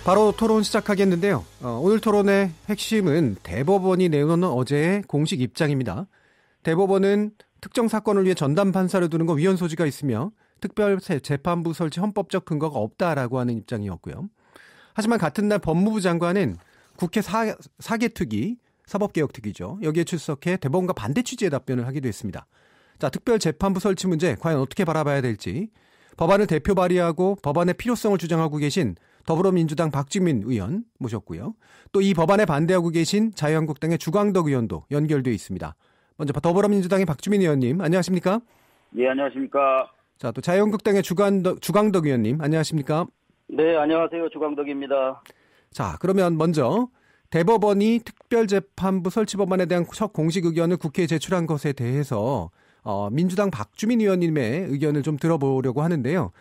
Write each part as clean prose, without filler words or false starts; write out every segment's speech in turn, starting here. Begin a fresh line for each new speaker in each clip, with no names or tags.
바로 토론 시작하겠는데요. 오늘 토론의 핵심은 대법원이 내놓은 어제의 공식 입장입니다. 대법원은 특정 사건을 위해 전담 판사를 두는 건 위헌 소지가 있으며 특별 재판부 설치 헌법적 근거가 없다라고 하는 입장이었고요. 하지만 같은 날 법무부 장관은 국회 사개특위, 사법개혁특위죠. 여기에 출석해 대법원과 반대 취지의 답변을 하기도 했습니다. 자, 특별 재판부 설치 문제 과연 어떻게 바라봐야 될지 법안을 대표 발의하고 법안의 필요성을 주장하고 계신 더불어민주당 박주민 의원 모셨고요. 또 이 법안에 반대하고 계신 자유한국당의 주광덕 의원도 연결되어 있습니다. 먼저 더불어민주당의 박주민 의원님 안녕하십니까?
네, 안녕하십니까?
자, 또 자유한국당의 주광덕 의원님 안녕하십니까?
네, 안녕하세요. 주광덕입니다.
자, 그러면 먼저 대법원이 특별재판부 설치 법안에 대한 첫 공식 의견을 국회에 제출한 것에 대해서 민주당 박주민 의원님의 의견을 좀 들어보려고 하는데요.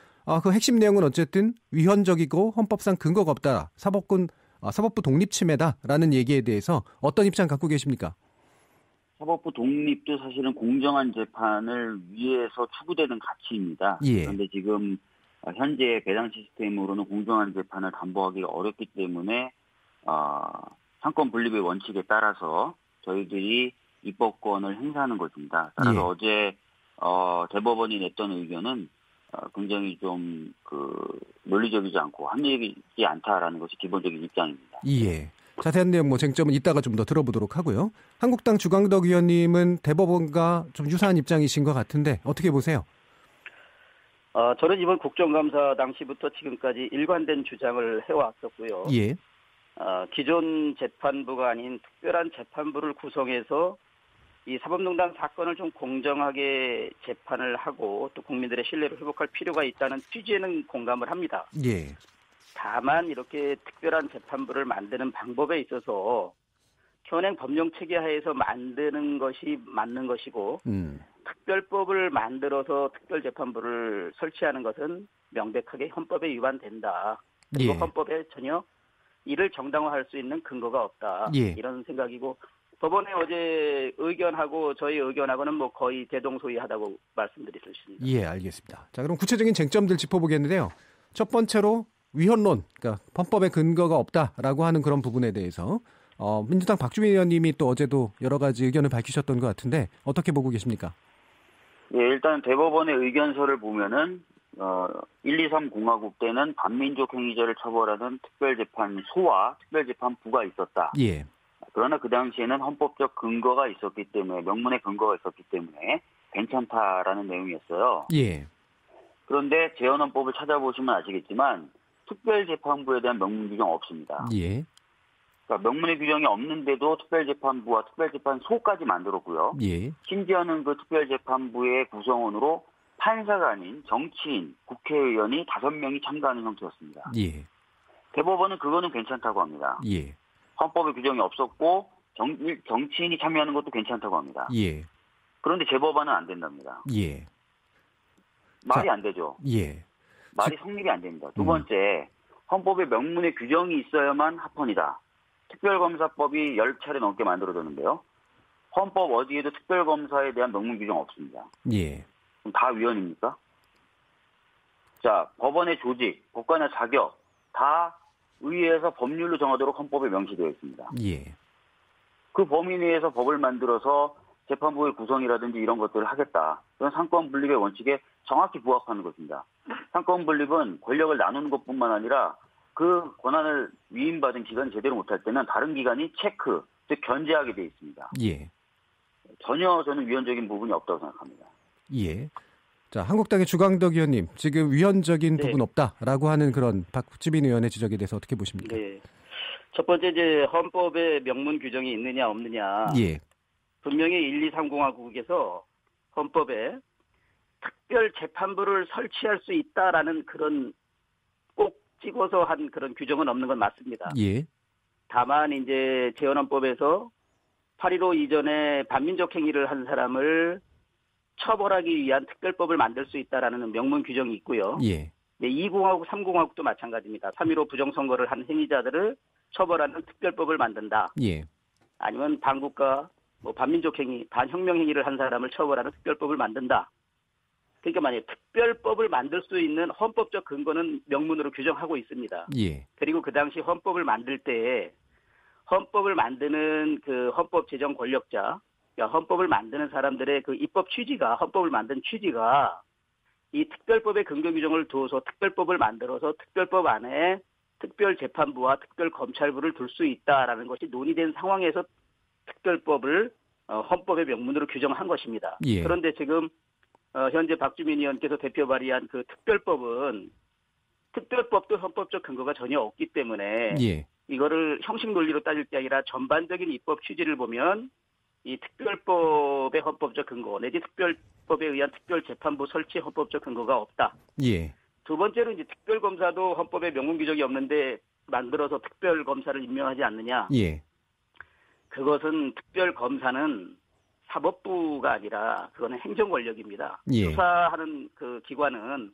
그 핵심 내용은 어쨌든 위헌적이고 헌법상 근거가 없다. 사법부 독립 침해다라는 얘기에 대해서 어떤 입장 갖고 계십니까?
사법부 독립도 사실은 공정한 재판을 위해서 추구되는 가치입니다.
예.
그런데 지금 현재 배당 시스템으로는 공정한 재판을 담보하기가 어렵기 때문에 상권 분립의 원칙에 따라서 저희들이 입법권을 행사하는 것입니다. 따라서
예.
어제 대법원이 냈던 의견은 굉장히 좀 논리적이지 않고 합리적이지 않다라는 것이 기본적인 입장입니다.
예. 자세한 내용 쟁점은 이따가 좀 더 들어보도록 하고요. 한국당 주광덕 의원님은 대법원과 좀 유사한 입장이신 것 같은데 어떻게 보세요?
저는 이번 국정감사 당시부터 지금까지 일관된 주장을 해왔었고요.
예.
기존 재판부가 아닌 특별한 재판부를 구성해서 이 사법농단 사건을 좀 공정하게 재판을 하고 또 국민들의 신뢰를 회복할 필요가 있다는 취지에는 공감을 합니다.
예.
다만 이렇게 특별한 재판부를 만드는 방법에 있어서 현행 법령 체계 하에서 만드는 것이 맞는 것이고 특별법을 만들어서 특별재판부를 설치하는 것은 명백하게 헌법에 위반된다. 그리고
예.
헌법에 전혀 이를 정당화할 수 있는 근거가 없다.
예.
이런 생각이고 법원의 어제 의견하고 저희 의견하고는 거의 대동소이하다고 말씀드릴 수 있습니다.
예, 알겠습니다. 자, 그럼 구체적인 쟁점들 짚어보겠는데요. 첫 번째로 위헌론, 그러니까 헌법에 근거가 없다라고 하는 그런 부분에 대해서 민주당 박주민 의원님이 또 어제도 여러 가지 의견을 밝히셨던 것 같은데 어떻게 보고 계십니까?
예, 일단 대법원의 의견서를 보면은 1, 2, 3 공화국 때는 반민족 행위자를 처벌하는 특별재판소와 특별재판부가 있었다.
예.
그러나 그 당시에는 헌법적 근거가 있었기 때문에 명문의 근거가 있었기 때문에 괜찮다라는 내용이었어요.
예.
그런데 재헌헌법을 찾아보시면 아시겠지만 특별재판부에 대한 명문 규정 없습니다.
예.
그러니까 명문의 규정이 없는데도 특별재판부와 특별재판소까지 만들었고요.
예.
심지어는 그 특별재판부의 구성원으로 판사가 아닌 정치인, 국회의원이 5명이 참가하는 형태였습니다.
예.
대법원은 그거는 괜찮다고 합니다.
예.
헌법에 규정이 없었고 정치인이 참여하는 것도 괜찮다고 합니다.
예.
그런데 재법안은 안 된답니다.
예.
말이 안 되죠.
예.
말이 성립이 안 됩니다. 두 번째, 헌법에 명문의 규정이 있어야만 합헌이다. 특별검사법이 10차례 넘게 만들어졌는데요. 헌법 어디에도 특별검사에 대한 명문 규정 없습니다.
예.
그럼 다 위헌입니까? 자, 법원의 조직, 법관의 자격 다 의회에서 법률로 정하도록 헌법에 명시되어 있습니다.
예.
그 범위 내에서 법을 만들어서 재판부의 구성이라든지 이런 것들을 하겠다. 그건 상권 분립의 원칙에 정확히 부합하는 것입니다. 상권 분립은 권력을 나누는 것뿐만 아니라 그 권한을 위임받은 기관이 제대로 못할 때는 다른 기관이 체크, 즉 견제하게 되어 있습니다.
예.
전혀 저는 위헌적인 부분이 없다고 생각합니다.
예. 자, 한국당의 주광덕 의원님, 지금 위헌적인
네.
부분 없다라고 하는 그런 박주민 의원의 지적에 대해서 어떻게 보십니까?
네. 첫 번째 이제 헌법에 명문 규정이 있느냐 없느냐.
예.
분명히 1, 2, 3 공화국에서 헌법에 특별 재판부를 설치할 수 있다라는 그런 꼭 찍어서 한 그런 규정은 없는 건 맞습니다.
예.
다만 이제 재헌헌법에서 8.15 이전에 반민족 행위를 한 사람을 처벌하기 위한 특별법을 만들 수 있다라는 명문 규정이 있고요.
예.
네, 2공화국, 3공화국도 마찬가지입니다. 3.15 부정선거를 한 행위자들을 처벌하는 특별법을 만든다.
예.
아니면 반국가, 반민족 행위, 반혁명 행위를 한 사람을 처벌하는 특별법을 만든다. 그러니까 만약에 특별법을 만들 수 있는 헌법적 근거는 명문으로 규정하고 있습니다.
예.
그리고 그 당시 헌법을 만들 때 헌법을 만드는 그 헌법 제정 권력자, 그러니까 헌법을 만드는 사람들의 그 입법 취지가, 헌법을 만든 취지가 이 특별법의 근거 규정을 두어서 특별법을 만들어서 특별법 안에 특별재판부와 특별검찰부를 둘 수 있다라는 것이 논의된 상황에서 특별법을 헌법의 명문으로 규정한 것입니다.
예.
그런데 지금 현재 박주민 의원께서 대표 발의한 그 특별법도 헌법적 근거가 전혀 없기 때문에
예.
이거를 형식 논리로 따질 게 아니라 전반적인 입법 취지를 보면 이 특별법의 헌법적 근거 내지 특별법에 의한 특별재판부 설치 헌법적 근거가 없다.
예.
두 번째로 이제 특별검사도 헌법에 명문 규정이 없는데 만들어서 특별검사를 임명하지 않느냐.
예.
그것은 특별검사는 사법부가 아니라 그거는 행정권력입니다.
예.
수사하는 그 기관은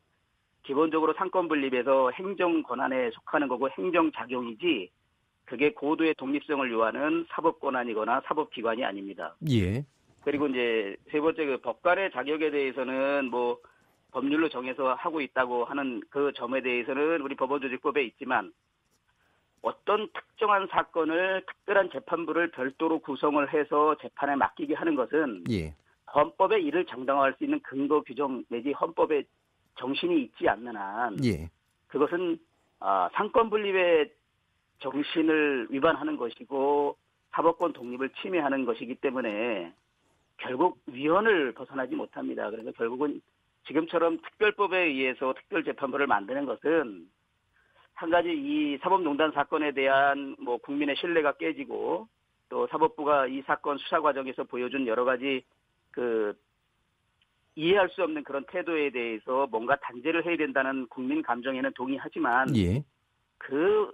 기본적으로 상권 분립에서 행정 권한에 속하는 거고 행정작용이지 그게 고도의 독립성을 요하는 사법 권한이거나 사법 기관이 아닙니다.
예.
그리고 이제 세 번째 그 법관의 자격에 대해서는 뭐 법률로 정해서 하고 있다고 하는 그 점에 대해서는 우리 법원조직법에 있지만 어떤 특정한 사건을 특별한 재판부를 별도로 구성을 해서 재판에 맡기게 하는 것은
예.
헌법에 이를 정당화할 수 있는 근거 규정 내지 헌법의 정신이 있지 않는 한
예.
그것은 상권 분립의 정신을 위반하는 것이고 사법권 독립을 침해하는 것이기 때문에 결국 위헌을 벗어나지 못합니다. 그래서 결국은 지금처럼 특별법에 의해서 특별재판부를 만드는 것은 한 가지 이 사법농단 사건에 대한 뭐 국민의 신뢰가 깨지고 또 사법부가 이 사건 수사 과정에서 보여준 여러 가지 그 이해할 수 없는 그런 태도에 대해서 뭔가 단죄를 해야 된다는 국민 감정에는 동의하지만
예.
그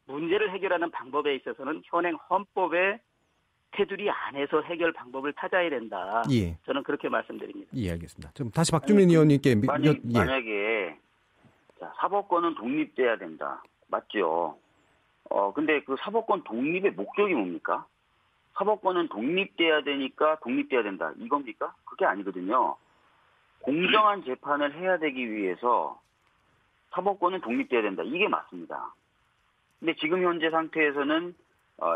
문제를 해결하는 방법에 있어서는 현행 헌법의 테두리 안에서 해결 방법을 찾아야 된다.
예.
저는 그렇게 말씀드립니다.
예, 알겠습니다. 좀 다시 박주민 의원님께
만약에 자, 사법권은 독립돼야 된다. 맞죠? 근데 그 사법권 독립의 목적이 뭡니까? 사법권은 독립돼야 되니까 독립돼야 된다. 이겁니까? 그게 아니거든요. 공정한 재판을 해야 되기 위해서 사법권은 독립돼야 된다. 이게 맞습니다. 근데 지금 현재 상태에서는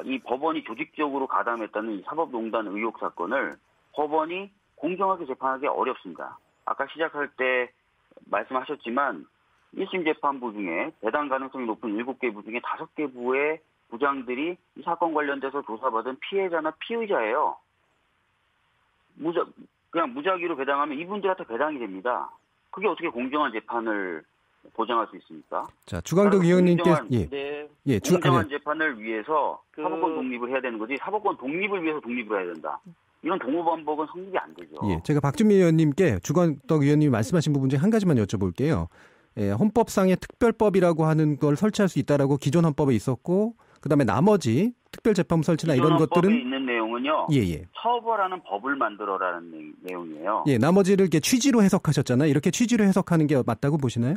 이 법원이 조직적으로 가담했다는 이 사법농단 의혹 사건을 법원이 공정하게 재판하기 어렵습니다. 아까 시작할 때 말씀하셨지만 1심 재판부 중에 배당 가능성이 높은 7개 부 중에 5개 부의 부장들이 이 사건 관련돼서 조사받은 피해자나 피의자예요. 그냥 무작위로 배당하면 이분들한테 배당이 됩니다. 그게 어떻게 공정한 재판을 보장할 수 있습니까?
자, 주광덕 의원님께
공정한 재판을 위해서 사법권 독립을 해야 되는 거지 사법권 독립을 위해서 독립을 해야 된다. 이런 동호반복은 성립이 안 되죠.
예, 제가 박주민 의원님께 주광덕 의원님이 말씀하신 부분 중에 한 가지만 여쭤볼게요. 예, 헌법상의 특별법이라고 하는 걸 설치할 수 있다라고 기존 헌법에 있었고 그다음에 나머지 특별재판부 설치나 이런 것들은
헌법에 있는 내용은요.
예.
처벌하는 법을 만들어라는 내용이에요.
예, 나머지를 이렇게 취지로 해석하셨잖아요. 이렇게 취지로 해석하는 게 맞다고 보시나요?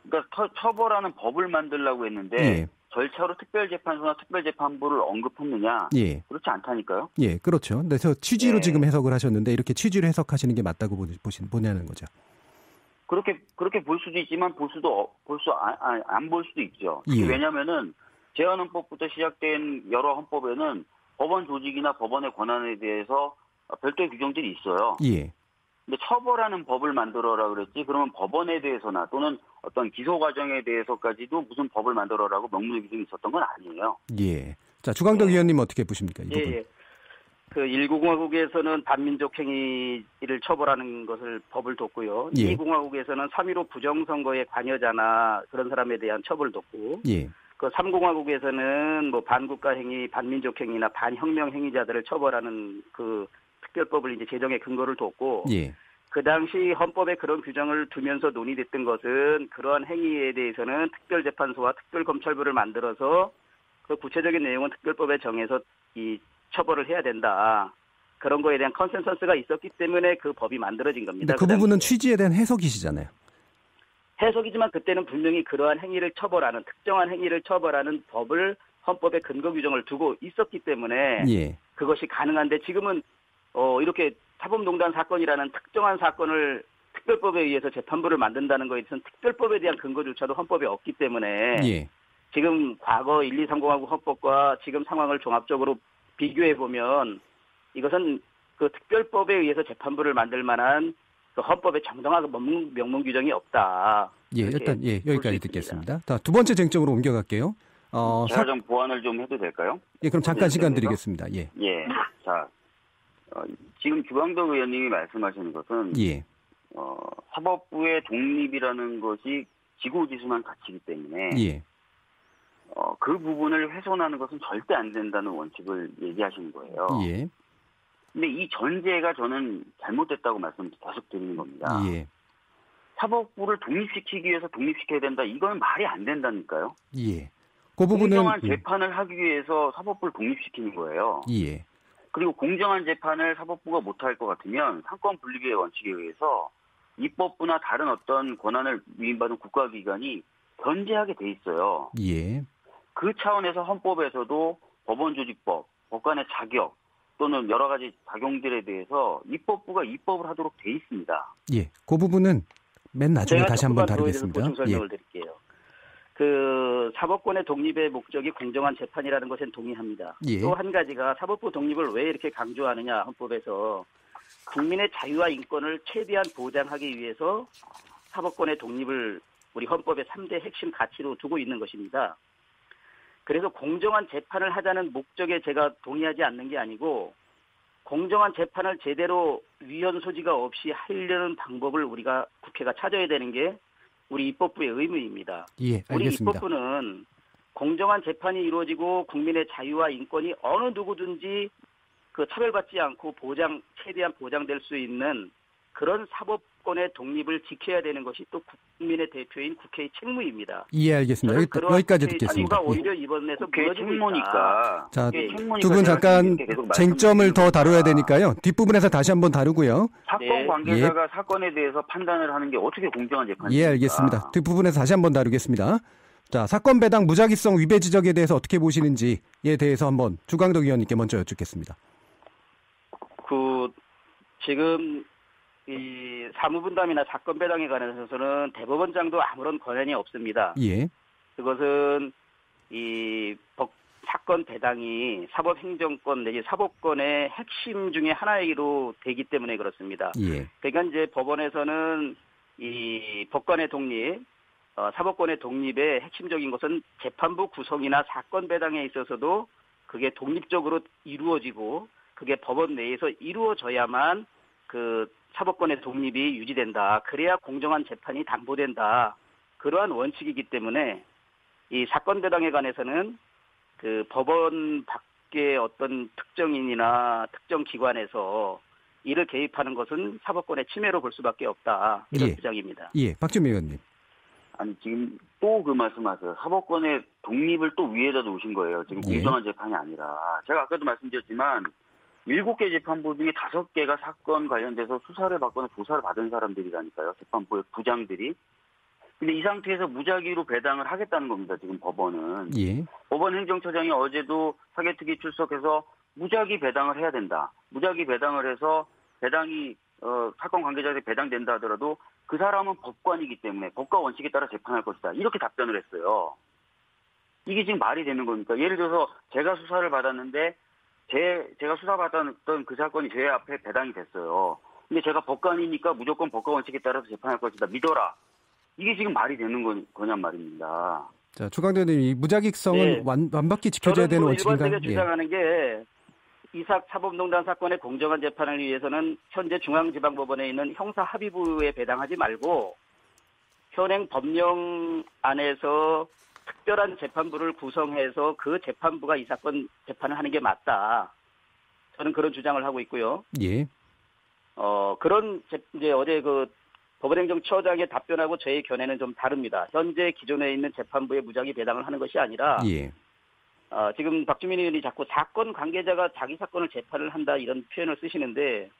그러니까 처벌하는 법을 만들려고 했는데 절차로 특별재판소나 특별재판부를 언급했느냐?
예.
그렇지 않다니까요.
예, 그렇죠. 그래서 취지로 지금 해석을 하셨는데 이렇게 취지로 해석하시는 게 맞다고 보냐는 거죠.
그렇게 볼 수도 있지만 안 볼 수도 있죠. 왜냐하면은 제한헌법부터 시작된 여러 헌법에는 법원 조직이나 법원의 권한에 대해서 별도의 규정들이 있어요.
예.
근데 처벌하는 법을 만들어라 그랬지. 그러면 법원에 대해서나 또는 어떤 기소 과정에 대해서까지도 무슨 법을 만들어라고 명문의 규정이 있었던 건 아니에요.
예. 자, 주광덕 의원님 어떻게 보십니까? 이 부분.
예. 그 일구공화국에서는 반민족 행위를 처벌하는 것을 법을 뒀고요.
예.
이공화국에서는 3.15 부정선거의 관여자나 그런 사람에 대한 처벌을 뒀고,
예.
그 3공화국에서는 뭐 반국가 행위, 반민족 행위나 반혁명 행위자들을 처벌하는 그 특별법을 이제 제정의 근거를 뒀고,
예.
그 당시 헌법에 그런 규정을 두면서 논의됐던 것은 그러한 행위에 대해서는 특별재판소와 특별검찰부를 만들어서 그 구체적인 내용은 특별법에 정해서 이 처벌을 해야 된다. 그런 거에 대한 컨센서스가 있었기 때문에 그 법이 만들어진 겁니다.
근데 그 부분은 취지에 대한 해석이시잖아요.
해석이지만 그때는 분명히 그러한 행위를 처벌하는 특정한 행위를 처벌하는 법을 헌법에 근거 규정을 두고 있었기 때문에 그것이 가능한데 지금은 이렇게 사법농단 사건이라는 특정한 사건을 특별법에 의해서 재판부를 만든다는 거에 대해서는 특별법에 대한 근거조차도 헌법에 없기 때문에
예.
지금 과거 1230하고 헌법과 지금 상황을 종합적으로 비교해 보면 이것은 그 특별법에 의해서 재판부를 만들 만한 그 헌법의 정당한 명문 규정이 없다.
예, 일단 여기까지 듣겠습니다. 자, 두 번째 쟁점으로 옮겨갈게요.
제가 좀 보완을 좀 해도 될까요?
예, 그럼 잠깐 시간 드리겠습니다. 예.
예. 자, 지금 주광덕 의원님이 말씀하시는 것은
예.
사법부의 독립이라는 것이 지고지순한 가치이기 때문에
예.
그 부분을 훼손하는 것은 절대 안 된다는 원칙을 얘기하시는 거예요.
예.
근데 이 전제가 저는 잘못됐다고 말씀 계속 드리는 겁니다.
예.
사법부를 독립시키기 위해서 독립시켜야 된다. 이건 말이 안 된다니까요.
예. 그 부분은
공정한 재판을 하기 위해서 사법부를 독립시키는 거예요.
예.
그리고 공정한 재판을 사법부가 못할 것 같으면 상권 분립의 원칙에 의해서 입법부나 다른 어떤 권한을 위임받은 국가기관이 견제하게 돼 있어요.
예.
그 차원에서 헌법에서도 법원조직법, 법관의 자격 또는 여러 가지 작용들에 대해서 입법부가 입법을 하도록 돼 있습니다.
예. 그 부분은 맨 나중에 다시 한번 다루겠습니다.
보충 설명을 드릴게요. 그 사법권의 독립의 목적이 공정한 재판이라는 것엔 동의합니다.
예.
또 한 가지가 사법부 독립을 왜 이렇게 강조하느냐 헌법에서 국민의 자유와 인권을 최대한 보장하기 위해서 사법권의 독립을 우리 헌법의 3대 핵심 가치로 두고 있는 것입니다. 그래서 공정한 재판을 하자는 목적에 제가 동의하지 않는 게 아니고 공정한 재판을 제대로 위헌 소지가 없이 하려는 방법을 우리가 국회가 찾아야 되는 게 우리 입법부의 의무입니다.
예, 알겠습니다.
우리 입법부는 공정한 재판이 이루어지고 국민의 자유와 인권이 어느 누구든지 그 차별받지 않고 최대한 보장될 수 있는 그런 사법권의 독립을 지켜야 되는 것이 또 국민의 대표인 국회의 책무입니다.
예, 알겠습니다. 여기까지 듣겠습니다.
책무가 오히려 이번에서
책무니까.
자, 두 분 잠깐 쟁점을 더 다뤄야 되니까요. 뒷부분에서 다시 한번 다루고요.
사건 관계자가 사건에 대해서 판단을 하는 게 어떻게 공정한 재판입니까?
예, 알겠습니다. 뒷부분에서 다시 한번 다루겠습니다. 자, 사건 배당 무작위성 위배 지적에 대해서 어떻게 보시는지에 대해서 한번 주광덕 의원님께 먼저 여쭙겠습니다.
지금 이 사무분담이나 사건 배당에 관해서는 대법원장도 아무런 권한이 없습니다.
예.
그것은 이 사건 배당이 사법행정권 내지 사법권의 핵심 중에 하나이기로 되기 때문에 그렇습니다.
예.
그러니까 이제 법원에서는 이 법관의 독립, 사법권의 독립의 핵심적인 것은 재판부 구성이나 사건 배당에 있어서도 그게 독립적으로 이루어지고 그게 법원 내에서 이루어져야만 그 사법권의 독립이 유지된다. 그래야 공정한 재판이 담보된다. 그러한 원칙이기 때문에 이 사건 배당에 관해서는 그 법원 밖의 어떤 특정인이나 특정 기관에서 이를 개입하는 것은 사법권의 침해로 볼 수밖에 없다. 이런 주장입니다.
예, 박주미 의원님.
아니 지금 또 그 말씀하세요. 사법권의 독립을 또 위에다 놓으신 거예요. 지금 공정한 재판이 아니라. 제가 아까도 말씀드렸지만 7개 재판부 중에 5개가 사건 관련돼서 수사를 받거나 조사를 받은 사람들이라니까요. 재판부의 부장들이. 근데 이 상태에서 무작위로 배당을 하겠다는 겁니다. 지금 법원은.
예.
법원 행정처장이 어제도 사개특위 출석해서 무작위 배당을 해야 된다. 무작위 배당을 해서 배당이 사건 관계자들이 배당된다 하더라도 그 사람은 법관이기 때문에 법과 원칙에 따라 재판할 것이다. 이렇게 답변을 했어요. 이게 지금 말이 되는 겁니까? 예를 들어서 제가 수사를 받았는데 제가 수사받았던 그 사건이 제 앞에 배당이 됐어요. 근데 제가 법관이니까 무조건 법과 원칙에 따라서 재판할 것이다. 믿어라. 이게 지금 말이 되는 거냔 말입니다.
자, 주광덕 의원님, 이 무작위성은 완벽히 지켜져야 되는 원칙인가요?
일반적으로 주장하는 게 이삭 사법농단 사건의 공정한 재판을 위해서는 현재 중앙지방법원에 있는 형사합의부에 배당하지 말고 현행 법령 안에서 특별한 재판부를 구성해서 그 재판부가 이 사건 재판을 하는 게 맞다. 저는 그런 주장을 하고 있고요.
예.
이제 어제 그 법원행정처장의 답변하고 저의 견해는 좀 다릅니다. 현재 기존에 있는 재판부에 무작위 배당을 하는 것이 아니라 지금 박주민 의원이 자꾸 사건 관계자가 자기 사건을 재판을 한다 이런 표현을 쓰시는데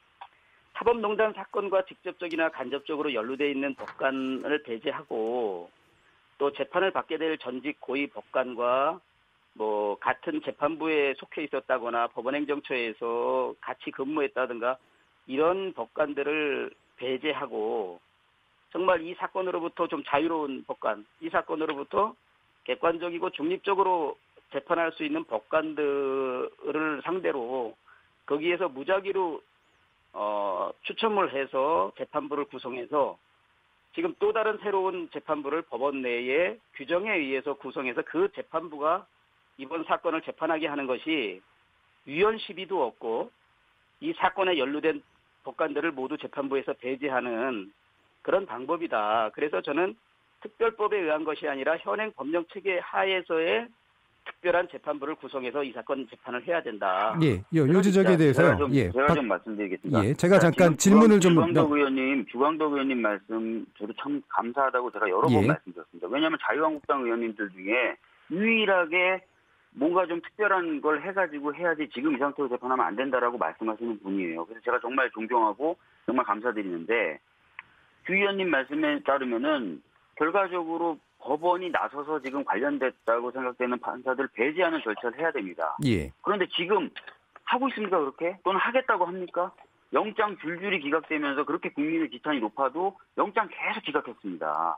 사법농단 사건과 직접적이나 간접적으로 연루되어 있는 법관을 배제하고 또 재판을 받게 될 전직 고위 법관과 뭐 같은 재판부에 속해 있었다거나 법원행정처에서 같이 근무했다든가 이런 법관들을 배제하고 정말 이 사건으로부터 좀 자유로운 법관, 이 사건으로부터 객관적이고 중립적으로 재판할 수 있는 법관들을 상대로 거기에서 무작위로 추첨을 해서 재판부를 구성해서 지금 또 다른 새로운 재판부를 법원 내에 규정에 의해서 구성해서 그 재판부가 이번 사건을 재판하게 하는 것이 위헌 시비도 없고 이 사건에 연루된 법관들을 모두 재판부에서 배제하는 그런 방법이다. 그래서 저는 특별법에 의한 것이 아니라 현행 법령 체계 하에서의 특별한 재판부를 구성해서 이 사건 재판을 해야 된다.
예, 요 지적에 대해서요.
제가 좀 말씀드리겠습니다.
예, 제가 잠깐 질문을 좀.
주광덕 의원님 말씀 저도 참 감사하다고 제가 여러 번 말씀드렸습니다. 왜냐하면 자유한국당 의원님들 중에 유일하게 뭔가 좀 특별한 걸 해가지고 해야지 지금 이 상태로 재판하면 안 된다라고 말씀하시는 분이에요. 그래서 제가 정말 존경하고 정말 감사드리는데 주 의원님 말씀에 따르면은 결과적으로 법원이 나서서 지금 관련됐다고 생각되는 판사들을 배제하는 절차를 해야 됩니다.
예.
그런데 지금 하고 있습니까 그렇게? 또는 하겠다고 합니까? 영장 줄줄이 기각되면서 그렇게 국민의 지탄이 높아도 영장 계속 기각했습니다.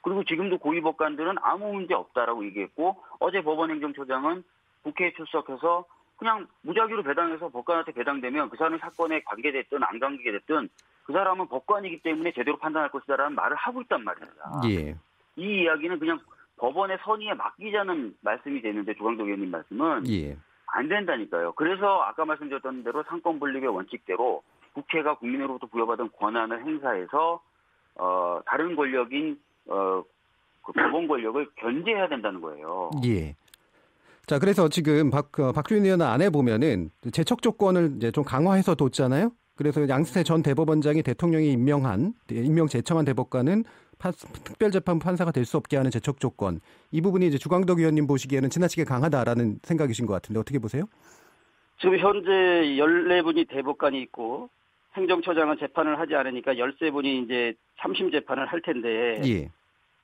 그리고 지금도 고위법관들은 아무 문제 없다라고 얘기했고 어제 법원행정처장은 국회에 출석해서 그냥 무작위로 배당해서 법관한테 배당되면 그 사람이 사건에 관계됐든 안 관계됐든 그 사람은 법관이기 때문에 제대로 판단할 것이다라는 말을 하고 있단 말입니다.
예.
이 이야기는 그냥 법원의 선의에 맡기자는 말씀이 되는데 조광덕 의원님 말씀은 안 된다니까요. 그래서 아까 말씀드렸던 대로 상권 분립의 원칙대로 국회가 국민으로부터 부여받은 권한을 행사해서 다른 권력인 그 법원 권력을 견제해야 된다는 거예요.
예. 자, 그래서 지금 박주민 의원 안에 보면은 제척 조건을 이제 좀 강화해서 뒀잖아요. 그래서 양승태 전 대법원장이 대통령이 임명 제청한 대법관은 특별재판부 판사가 될 수 없게 하는 제척 조건. 이 부분이 이제 주광덕 의원님 보시기에는 지나치게 강하다라는 생각이신 것 같은데 어떻게 보세요?
지금 현재 14분이 대법관이 있고 행정처장은 재판을 하지 않으니까 13분이 이제 3심 재판을 할 텐데
예.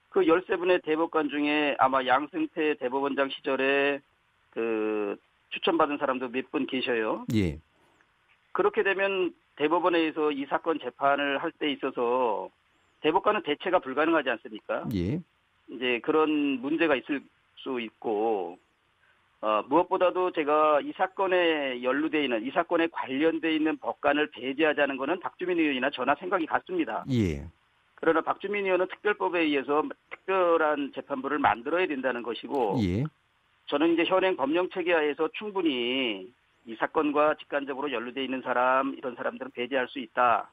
그 13분의 대법관 중에 아마 양승태 대법원장 시절에 그 추천받은 사람도 몇 분 계셔요.
예.
그렇게 되면 대법원에서 이 사건 재판을 할 때 있어서 대법관은 대체가 불가능하지 않습니까?
예.
이제 그런 문제가 있을 수 있고 무엇보다도 제가 이 사건에 연루돼 있는 이 사건에 관련돼 있는 법관을 배제하자는 것은 박주민 의원이나 저나 생각이 같습니다.
예.
그러나 박주민 의원은 특별법에 의해서 특별한 재판부를 만들어야 된다는 것이고
예.
저는 이제 현행 법령 체계하에서 충분히 이 사건과 직간접으로 연루돼 있는 사람 이런 사람들은 배제할 수 있다.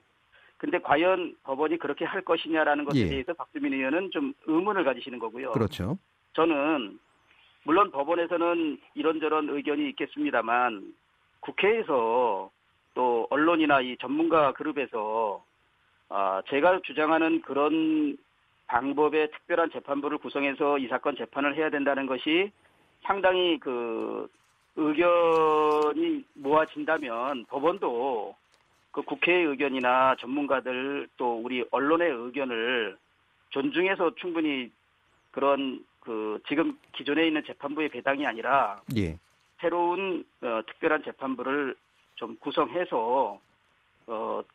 근데 과연 법원이 그렇게 할 것이냐라는 것에 대해서 박주민 의원은 좀 의문을 가지시는 거고요.
그렇죠.
저는 물론 법원에서는 이런저런 의견이 있겠습니다만 국회에서 또 언론이나 이 전문가 그룹에서 제가 주장하는 그런 방법의 특별한 재판부를 구성해서 이 사건 재판을 해야 된다는 것이 상당히 그 의견이 모아진다면 법원도 그 국회의 의견이나 전문가들 또 우리 언론의 의견을 존중해서 충분히 그런 그 지금 기존에 있는 재판부의 배당이 아니라 새로운 특별한 재판부를 좀 구성해서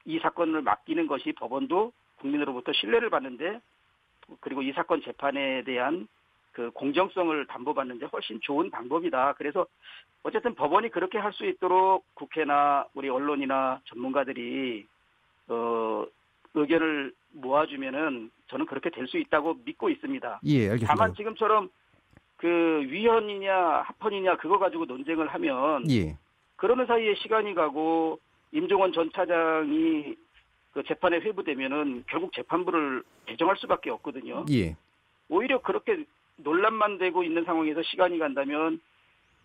이 사건을 맡기는 것이 법원도 국민으로부터 신뢰를 받는데 그리고 이 사건 재판에 대한 그 공정성을 담보받는데 훨씬 좋은 방법이다. 그래서 어쨌든 법원이 그렇게 할 수 있도록 국회나 우리 언론이나 전문가들이 의견을 모아주면은 저는 그렇게 될 수 있다고 믿고 있습니다.
예, 알겠습니다.
다만 지금처럼 그 위헌이냐 합헌이냐 그거 가지고 논쟁을 하면 그러는 사이에 시간이 가고 임종원 전 차장이 그 재판에 회부되면은 결국 재판부를 배정할 수밖에 없거든요. 오히려 그렇게 논란만 되고 있는 상황에서 시간이 간다면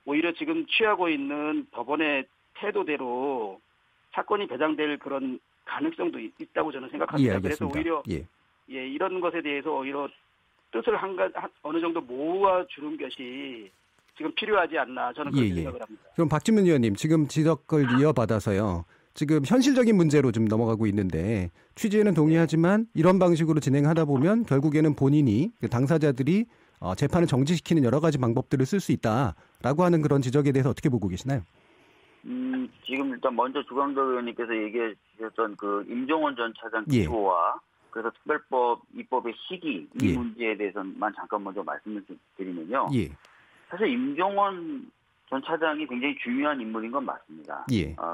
오히려 지금 취하고 있는 법원의 태도대로 사건이 배당될 그런 가능성도 있다고 저는 생각합니다. 그래서 오히려 이런 것에 대해서 오히려 뜻을 어느 정도 모아주는 것이 지금 필요하지 않나 저는 그렇게 생각을 합니다.
그럼 박주민 의원님 지금 지적을 이어받아서요. 지금 현실적인 문제로 좀 넘어가고 있는데 취지에는 동의하지만 이런 방식으로 진행하다 보면 결국에는 본인이 당사자들이 재판을 정지시키는 여러 가지 방법들을 쓸 수 있다라고 하는 그런 지적에 대해서 어떻게 보고 계시나요?
지금 일단 먼저 주광덕 의원님께서 얘기해 주셨던 그 임종원 전 차장 기소와 그래서 특별법 입법의 시기 이 문제에 대해서만 잠깐 먼저 말씀을 드리면요. 사실 임종원 전 차장이 굉장히 중요한 인물인 건 맞습니다.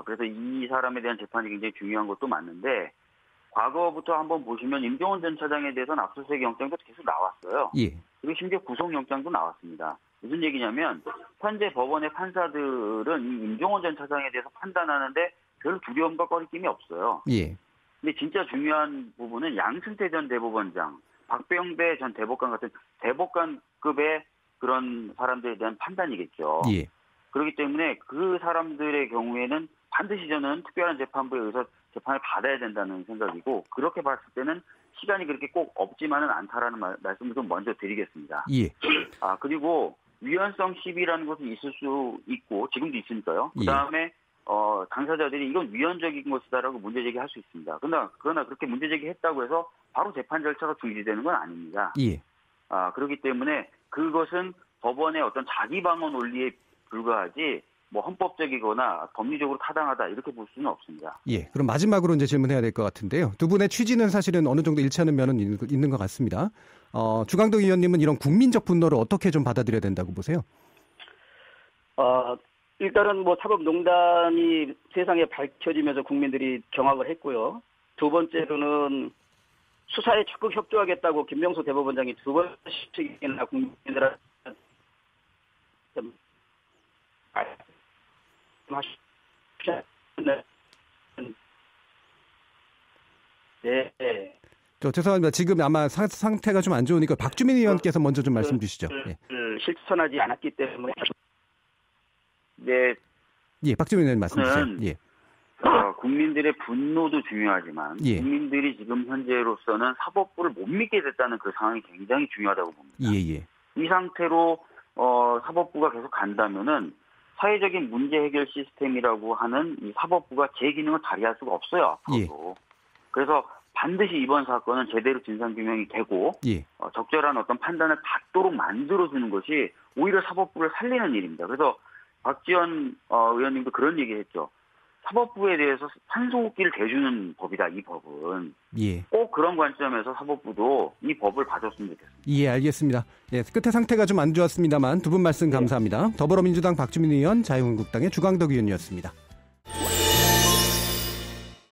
그래서 이 사람에 대한 재판이 굉장히 중요한 것도 맞는데 과거부터 한번 보시면 임종원 전 차장에 대해서는 압수수색 영장도 계속 나왔어요. 그리고 심지어 구속영장도 나왔습니다. 무슨 얘기냐면 현재 법원의 판사들은 이 임종원 전 차장에 대해서 판단하는데 별 두려움과 꺼리낌이 없어요. 근데 진짜 중요한 부분은 양승태 전 대법원장, 박병대 전 대법관 같은 대법관급의 그런 사람들에 대한 판단이겠죠. 그렇기 때문에 그 사람들의 경우에는 반드시 저는 특별한 재판부에 의해서 재판을 받아야 된다는 생각이고 그렇게 봤을 때는 시간이 그렇게 꼭 없지만은 않다라는 말씀을 좀 먼저 드리겠습니다. 그리고 위헌성 시비라는 것은 있을 수 있고 지금도 있으니까요. 그다음에 당사자들이 이건 위헌적인 것이다라고 문제제기할 수 있습니다. 그러나 그렇게 문제제기했다고 해서 바로 재판 절차가 중지되는 건 아닙니다. 그렇기 때문에 그것은 법원의 어떤 자기 방어 논리에 불과하지 뭐 헌법적이거나 법리적으로 타당하다 이렇게 볼 수는 없습니다.
그럼 마지막으로 이제 질문해야 될 것 같은데요. 두 분의 취지는 사실은 어느 정도 일치하는 면은 있는 것 같습니다. 주강덕 의원님은 이런 국민적 분노를 어떻게 좀 받아들여야 된다고 보세요?
일단은 뭐 사법농단이 세상에 밝혀지면서 국민들이 경악을 했고요. 두 번째로는 수사에 적극 협조하겠다고 김명수 대법원장이 두 번씩이나 국민들한테
죄송합니다. 지금 아마 상태가 좀 안 좋으니까 박주민 의원께서 먼저 좀 말씀 주시죠.
실천하지 않았기 때문에.
박주민 의원 말씀 주세요.
국민들의 분노도 중요하지만 국민들이 지금 현재로서는 사법부를 못 믿게 됐다는 그 상황이 굉장히 중요하다고 봅니다. 이 상태로 사법부가 계속 간다면은 사회적인 문제 해결 시스템이라고 하는 이 사법부가 제 기능을 발휘할 수가 없어요. 앞으로도. 그래서 반드시 이번 사건은 제대로 진상규명이 되고 적절한 어떤 판단을 받도록 만들어주는 것이 오히려 사법부를 살리는 일입니다. 그래서 박지원 의원님도 그런 얘기했죠. 사법부에 대해서 산소호흡기를 대주는 법이다. 이 법은. 꼭 그런 관점에서 사법부도 이 법을 봐줬으면 좋겠습니다.
알겠습니다. 끝에 상태가 좀 안 좋았습니다만 두 분 말씀 감사합니다. 더불어민주당 박주민 의원, 자유한국당의 주강덕 의원이었습니다.